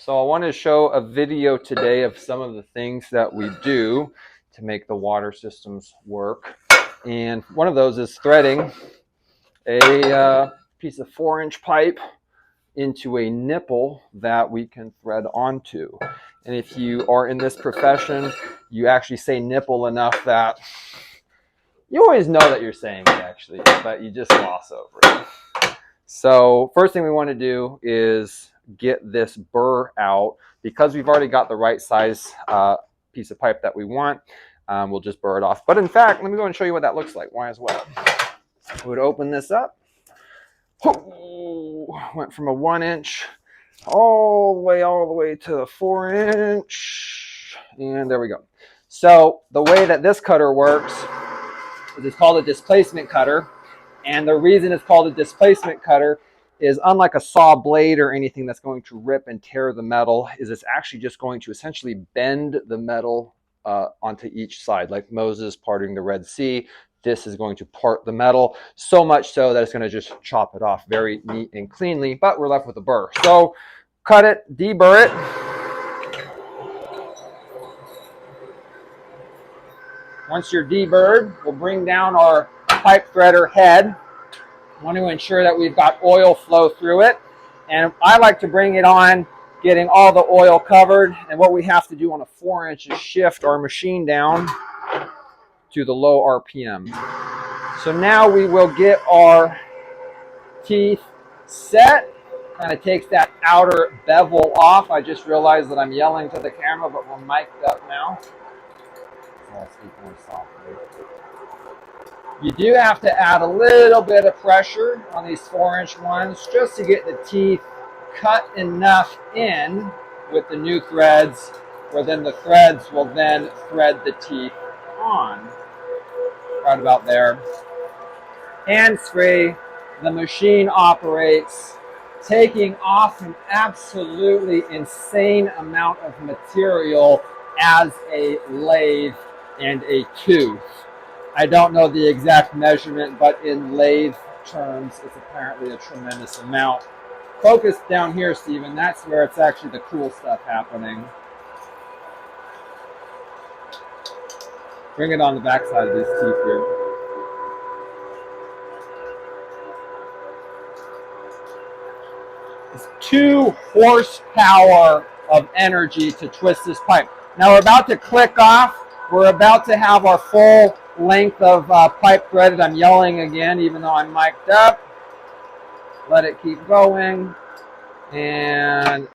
So I want to show a video today of some of the things that we do to make the water systems work. And one of those is threading a piece of 4-inch pipe into a nipple that we can thread onto. And if you are in this profession, you actually say nipple enough that you always know that you're saying it actually, but you just gloss over it. So first thing we want to do is get this burr out. Because we've already got the right size piece of pipe that we want, we'll just burr it off. But in fact, let me go and show you what that looks like. Why as well? We would open this up. Went from a 1-inch all the way to a 4-inch, and there we go. So the way that this cutter works is it's called a displacement cutter, and the reason it's called a displacement cutter is, unlike a saw blade or anything that's going to rip and tear the metal, is it's actually just going to essentially bend the metal onto each side, like Moses parting the Red Sea. This is going to part the metal, so much so that it's going to just chop it off very neat and cleanly, but we're left with a burr. So cut it, deburr it. Once you're deburred, we'll bring down our pipe threader head. Want to ensure that we've got oil flow through it, and I like to bring it on getting all the oil covered. And what we have to do on a 4-inch is shift our machine down to the low RPM. So now we will get our teeth set. Kind of takes that outer bevel off. I just realized that I'm yelling to the camera, but we're mic'd up now. So I'll speak more softly. You do have to add a little bit of pressure on these 4-inch ones just to get the teeth cut enough in with the new threads, where then the threads will then thread the teeth on. Right about there. Hands-free, the machine operates, taking off an absolutely insane amount of material as a lathe and a tooth. I don't know the exact measurement, but in lathe terms, it's apparently a tremendous amount. Focus down here, Stephen. That's where it's actually the cool stuff happening. Bring it on the backside of these teeth here. It's 2 horsepower of energy to twist this pipe. Now we're about to click off. We're about to have our full length of pipe threaded. I'm yelling again, even though I'm mic'd up. Let it keep going. And